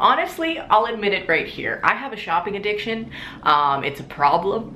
Honestly, I'll admit it right here. I have a shopping addiction. It's a problem.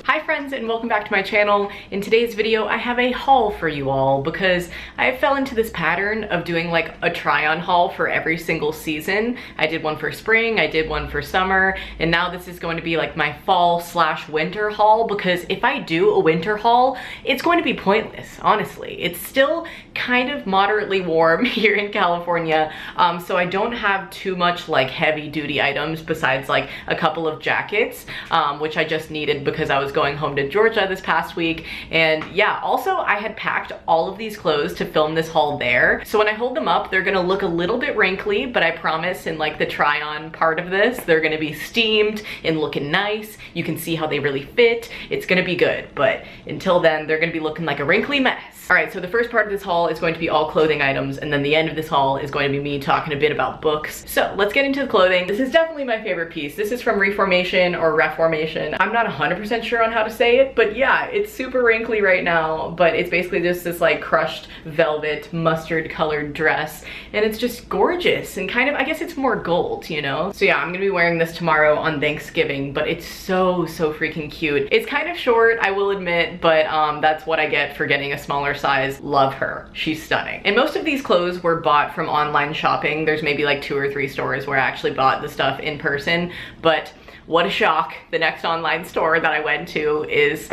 Hi friends, and welcome back to my channel. In today's video, I have a haul for you all because I fell into this pattern of doing like a try-on haul for every single season. I did one for spring, I did one for summer, and now this is going to be like my fall/winter haul, because if I do a winter haul, it's going to be pointless, honestly. It's still kind of moderately warm here in California, so I don't have too much like heavy duty items besides like a couple of jackets, which I just needed because I was going home to Georgia this past week. And yeah, also I had packed all of these clothes to film this haul there, so when I hold them up, they're gonna look a little bit wrinkly, but I promise in like the try-on part of this, they're gonna be steamed and looking nice. You can see how they really fit. It's gonna be good, but until then, they're gonna be looking like a wrinkly mess. All right, so the first part of this haul is going to be all clothing items, and then the end of this haul is going to be me talking a bit about books. So let's get into the clothing. This is definitely my favorite piece. This is from Reformation or Reformation. I'm not 100% sure on how to say it, but yeah, it's super wrinkly right now, but it's basically just this like crushed velvet mustard colored dress, and it's just gorgeous and kind of, I guess it's more gold, you know? So yeah, I'm gonna be wearing this tomorrow on Thanksgiving, but it's so freaking cute. It's kind of short, I will admit, but that's what I get for getting a smaller size. Love her. She's stunning. And most of these clothes were bought from online shopping. There's maybe like 2 or 3 stores where I actually bought the stuff in person, but what a shock. The next online store that I went to is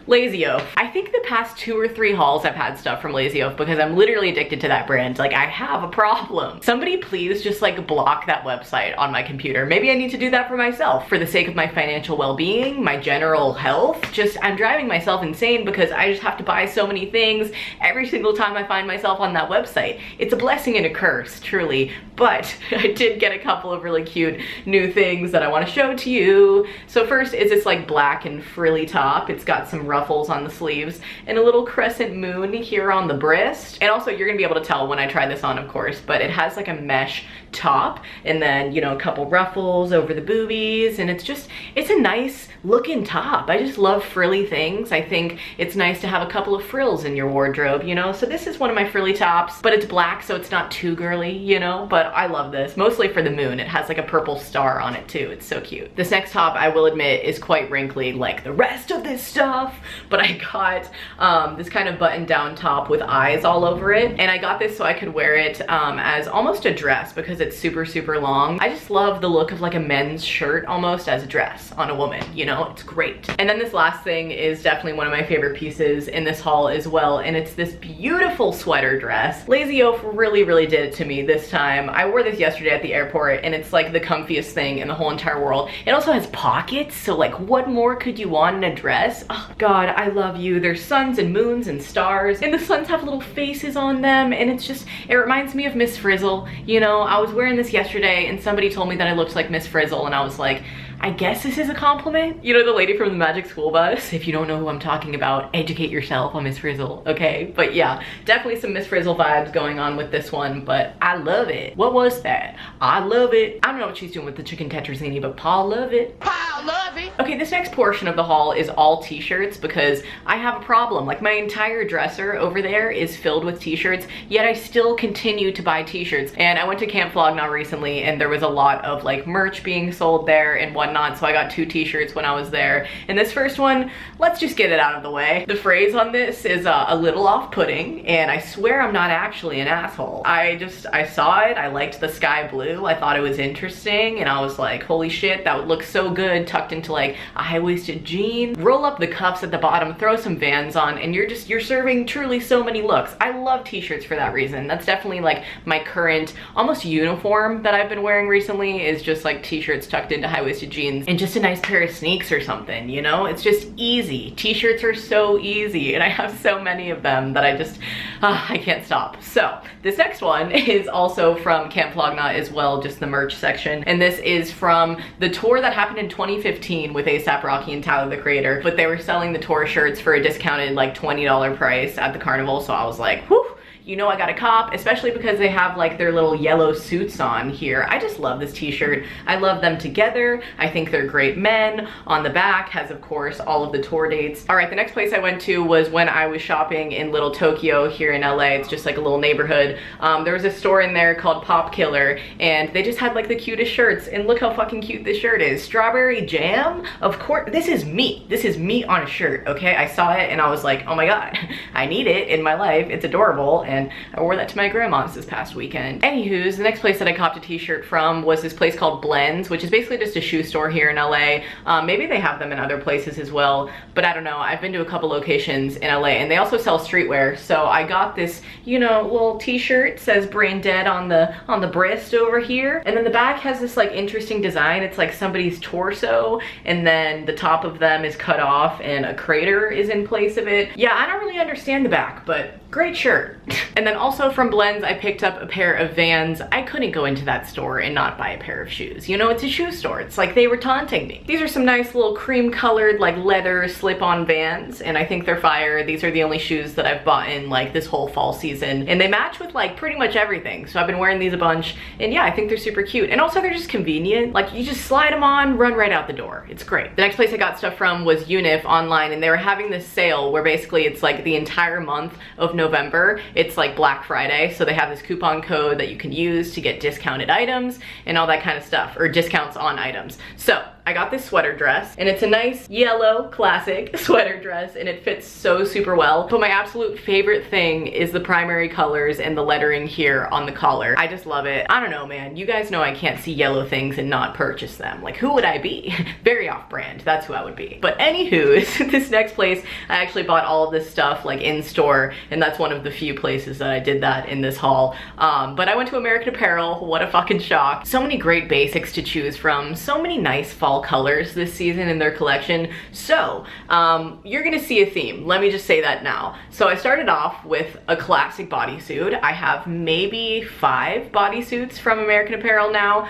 Lazy Oaf. I think the past 2 or 3 hauls I've had stuff from Lazy Oaf because I'm literally addicted to that brand. Like, I have a problem. Somebody please just like block that website on my computer. Maybe I need to do that for myself for the sake of my financial well-being, my general health. Just, I'm driving myself insane because I just have to buy so many things every single time I find myself on that website. It's a blessing and a curse, truly. But I did get a couple of really cute new things that I want to show to you. So first is this like black and frilly top. It's got some ruffles on the sleeves and a little crescent moon here on the breast. And also you're gonna be able to tell when I try this on, of course, but it has like a mesh top and then, you know, a couple ruffles over the boobies, and it's a nice looking top. I just love frilly things. I think it's nice to have a couple of frills in your wardrobe, you know? So this is one of my frilly tops, but it's black, so it's not too girly, you know? But I love this, mostly for the moon. It has like a purple star on it too. It's so cute. This next top, I will admit, is quite wrinkly like the rest of this stuff, but I got this kind of button down top with eyes all over it. And I got this so I could wear it as almost a dress because it's super long. I just love the look of like a men's shirt almost as a dress on a woman, you know? It's great. And then this last thing is definitely one of my favorite pieces in this haul as well, and it's this beautiful sweater dress. Lazy Oaf really did it to me this time. I wore this yesterday at the airport, and it's like the comfiest thing in the whole entire world. It also has pockets, so like what more could you want in a dress? Oh God, I love you. There's suns and moons and stars, and the suns have little faces on them, and it's just, it reminds me of Miss Frizzle. You know, I was wearing this yesterday and somebody told me that I looked like Miss Frizzle, and I was like, I guess this is a compliment. You know, the lady from the Magic School Bus? If you don't know who I'm talking about, educate yourself on Miss Frizzle, okay? But yeah, definitely some Miss Frizzle vibes going on with this one, but I love it. What was that? I love it. I don't know what she's doing with the chicken tetrazzini, but Pa love it. Pa love it. Okay, this next portion of the haul is all t-shirts because I have a problem. Like, my entire dresser over there is filled with t-shirts, yet I still continue to buy t-shirts. And I went to Camp Flog now recently, and there was a lot of like merch being sold there and whatnot, so I got 2 t-shirts when I was there. And this first one, let's just get it out of the way. The phrase on this is a little off-putting, and I swear I'm not actually an asshole. I saw it, I liked the sky blue, I thought it was interesting, and I was like, holy shit, that would look so good tucked into like a high-waisted jean. Roll up the cuffs at the bottom, throw some Vans on, and you're serving truly so many looks. I love t-shirts for that reason. That's definitely like my current almost uniform that I've been wearing recently, is just like t-shirts tucked into high-waisted jeans and just a nice pair of sneaks or something, you know? It's just easy. T-shirts are so easy, and I have so many of them that I can't stop. So this next one is also from Camp Flogna as well, just the merch section, and this is from the tour that happened in 2015 with A$AP Rocky and Tyler the Creator, but they were selling the tour shirts for a discounted like $20 price at the carnival, so I was like, whew, you know I got a cop, especially because they have like their little yellow suits on here. I just love this t-shirt. I love them together. I think they're great men. On the back has, of course, all of the tour dates. All right, the next place I went to was when I was shopping in Little Tokyo here in LA. It's just like a little neighborhood. There was a store in there called Pop Killer, and they just had like the cutest shirts, and look how fucking cute this shirt is. Strawberry jam? Of course, this is meat. This is meat on a shirt, okay? I saw it and I was like, oh my God, I need it in my life. It's adorable, and I wore that to my grandma's this past weekend. Anywho's, the next place that I copped a t-shirt from was this place called Blends, which is basically just a shoe store here in LA. Maybe they have them in other places as well, but I don't know. I've been to a couple locations in LA, and they also sell streetwear. So I got this, you know, little t-shirt, says Brain Dead on the breast over here, and then the back has this like interesting design. It's like somebody's torso, and then the top of them is cut off and a crater is in place of it. Yeah, I don't really understand the back, but great shirt. And then also from Blends, I picked up a pair of Vans. I couldn't go into that store and not buy a pair of shoes. You know, it's a shoe store. It's like they were taunting me. These are some nice little cream colored like leather slip-on Vans, and I think they're fire. These are the only shoes that I've bought in like this whole fall season, and they match with like pretty much everything. So I've been wearing these a bunch, and yeah, I think they're super cute. And also they're just convenient. Like you just slide them on, run right out the door. It's great. The next place I got stuff from was UNIF online, and they were having this sale where basically it's like the entire month of November. It's like Black Friday, so they have this coupon code that you can use to get discounted items and all that kind of stuff, or discounts on items. So I got this sweater dress, and it's a nice yellow classic sweater dress, and it fits so super well. But my absolute favorite thing is the primary colors and the lettering here on the collar. I just love it. I don't know, man. You guys know I can't see yellow things and not purchase them. Like, who would I be? Very off-brand. That's who I would be. But anywho, this next place, I actually bought all of this stuff like in store, and that's one of the few places that I did that in this haul. But I went to American Apparel. What a fucking shock. So many great basics to choose from. So many nice fall colors this season in their collection. So you're gonna see a theme. Let me just say that now. So I started off with a classic bodysuit. I have maybe 5 bodysuits from American Apparel now,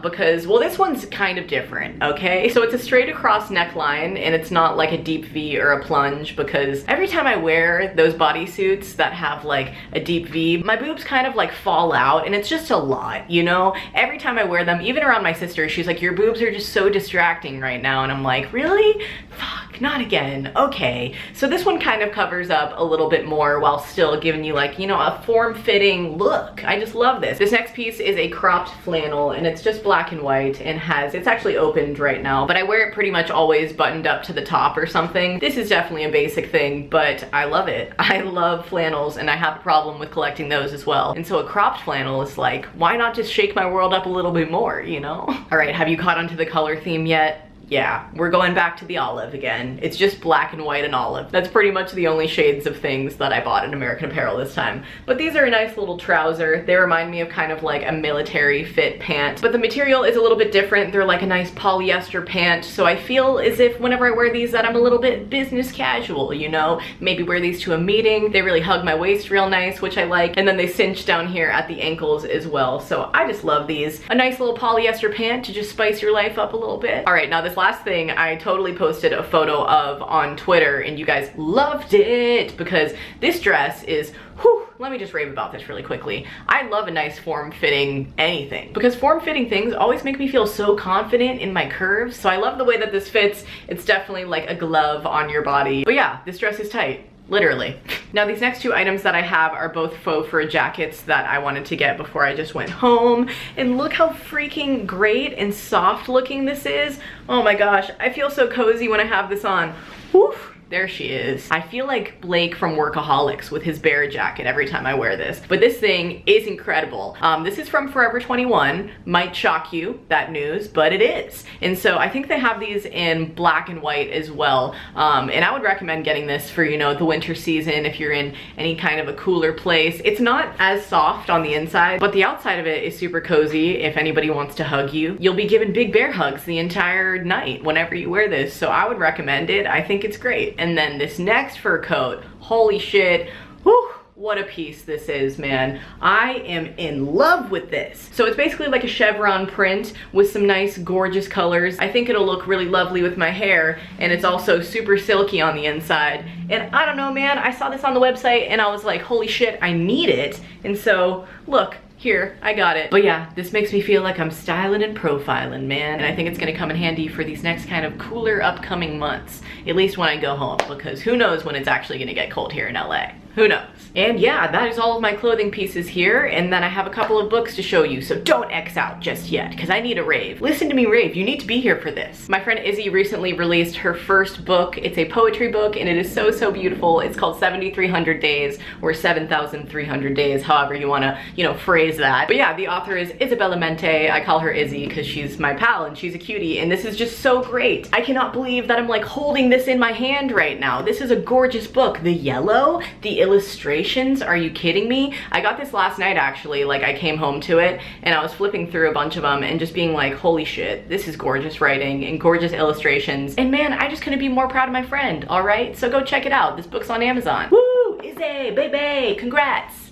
because, well, this one's kind of different, okay? So it's a straight across neckline, and it's not like a deep V or a plunge, because every time I wear those bodysuits that have like a deep V, my boobs kind of like fall out, and it's just a lot, you know? Every time I wear them, even around my sister, she's like, your boobs are just so distracting right now, and I'm like, really? Fuck, not again. Okay, so this one kind of covers up a little bit more while still giving you like, you know, a form-fitting look. I just love this. This next piece is a cropped flannel, and it's just black and white, and it's actually opened right now, but I wear it pretty much always buttoned up to the top or something. This is definitely a basic thing, but I love it. I love flannels, and I have a problem with collecting those as well. And so a cropped flannel is like, why not just shake my world up a little bit more, you know? All right, have you caught on to the color theme yet? Yeah, we're going back to the olive again. It's just black and white and olive. That's pretty much the only shades of things that I bought in American Apparel this time. But these are a nice little trouser. They remind me of kind of like a military fit pant, but the material is a little bit different. They're like a nice polyester pant, so I feel as if whenever I wear these that I'm a little bit business casual, you know? Maybe wear these to a meeting. They really hug my waist real nice, which I like, and then they cinch down here at the ankles as well. So I just love these. A nice little polyester pant to just spice your life up a little bit. All right, now this last thing I totally posted a photo of on Twitter, and you guys loved it because this dress is, whew, let me just rave about this really quickly. I love a nice form-fitting anything, because form-fitting things always make me feel so confident in my curves. So I love the way that this fits. It's definitely like a glove on your body. But yeah, this dress is tight. Literally. Now these next 2 items that I have are both faux fur jackets that I wanted to get before I just went home. And look how freaking great and soft looking this is. Oh my gosh, I feel so cozy when I have this on. Woof. There she is. I feel like Blake from Workaholics with his bear jacket every time I wear this. But this thing is incredible. This is from Forever 21. Might shock you, that news, but it is. And so I think they have these in black and white as well. And I would recommend getting this for, you know, the winter season if you're in any kind of a cooler place. It's not as soft on the inside, but the outside of it is super cozy if anybody wants to hug you. You'll be given big bear hugs the entire night whenever you wear this. So I would recommend it. I think it's great. And then this next fur coat, holy shit, whew, what a piece this is, man. I am in love with this. So it's basically like a chevron print with some nice gorgeous colors. I think it'll look really lovely with my hair, and it's also super silky on the inside. And I don't know, man, I saw this on the website and I was like, holy shit, I need it. And so look, here, I got it. But yeah, this makes me feel like I'm styling and profiling, man. And I think it's gonna come in handy for these next kind of cooler upcoming months, at least when I go home, because who knows when it's actually gonna get cold here in LA. Who knows? And yeah, that is all of my clothing pieces here, and then I have a couple of books to show you, so don't X out just yet, because I need a rave. Listen to me rave, you need to be here for this. My friend Izzy recently released her first book. It's a poetry book, and it is so, so beautiful. It's called 7,300 Days, or 7,300 Days, however you wanna, phrase that. But yeah, the author is Isabella Mente. I call her Izzy because she's my pal, and she's a cutie, and this is just so great. I cannot believe that I'm like holding this in my hand right now. This is a gorgeous book. The yellow, the illustrations, are you kidding me? I got this last night actually, like I came home to it and I was flipping through a bunch of them and just being like, holy shit, this is gorgeous writing and gorgeous illustrations. And man, I just couldn't be more proud of my friend, all right? So go check it out. This book's on Amazon. Woo, Izzy, baby, congrats.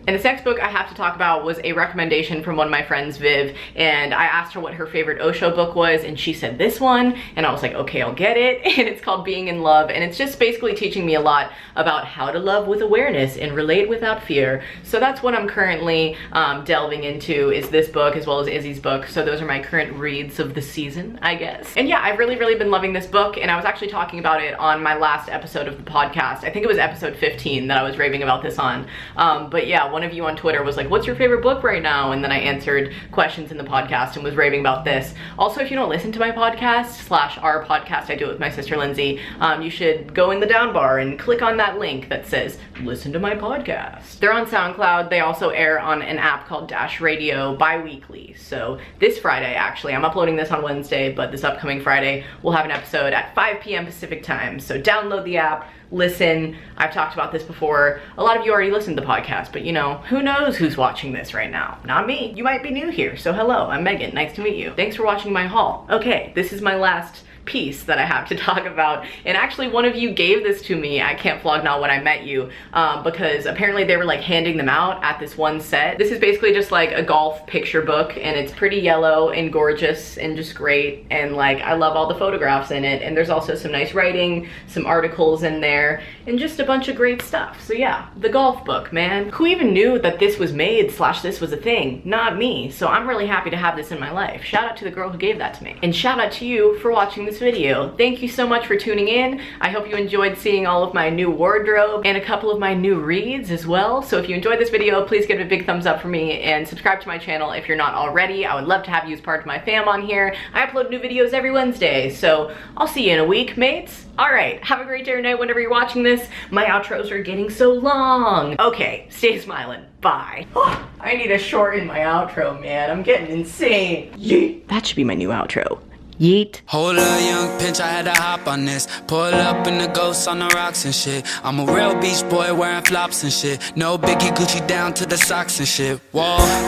And this next book I have to talk about was a recommendation from one of my friends, Viv, and I asked her what her favorite Osho book was, and she said this one, and I was like, okay, I'll get it. And it's called Being in Love, and it's just basically teaching me a lot about how to love with awareness and relate without fear. So that's what I'm currently delving into, is this book as well as Izzy's book. So those are my current reads of the season, I guess. And yeah, I've really been loving this book, and I was actually talking about it on my last episode of the podcast. I think it was episode 15 that I was raving about this on. But yeah, one of you on Twitter was like, what's your favorite book right now? And then I answered questions in the podcast and was raving about this. Also, if you don't listen to my podcast, / our podcast, I do it with my sister Lindsay, you should go in the down bar and click on that link that says, listen to my podcast. They're on SoundCloud. They also air on an app called Dash Radio bi-weekly. So this Friday, actually, I'm uploading this on Wednesday, but this upcoming Friday, we'll have an episode at 5 p.m. Pacific time. So download the app, listen. I've talked about this before. A lot of you already listened to the podcast, but who knows who's watching this right now? Not me. You might be new here. So hello, I'm Megan. Nice to meet you. Thanks for watching my haul. Okay, this is my last piece that I have to talk about, and actually one of you gave this to me at Camp Flog Gnaw when I met you, because apparently they were like handing them out at this one set. This is basically just like a golf picture book, and it's pretty yellow and gorgeous and just great, and like I love all the photographs in it, and there's also some nice writing, some articles in there, and just a bunch of great stuff. So yeah, the golf book, man. Who even knew that this was made / this was a thing? Not me. So I'm really happy to have this in my life. Shout out to the girl who gave that to me, and shout out to you for watching this video. Thank you so much for tuning in. I hope you enjoyed seeing all of my new wardrobe and a couple of my new reads as well. So if you enjoyed this video, please give it a big thumbs up for me and subscribe to my channel if you're not already. I would love to have you as part of my fam on here. I upload new videos every Wednesday, so I'll see you in a week, mates. All right, have a great day or night whenever you're watching this. My outros are getting so long. Okay, stay smiling. Bye. Oh, I need to shorten my outro, man. I'm getting insane. Yeet. That should be my new outro. Yeet. Hold up, young pinch, I had to hop on this. Pull up in the ghost on the rocks and shit. I'm a real beach boy wearing flops and shit. No Biggie Gucci down to the socks and shit. Whoa.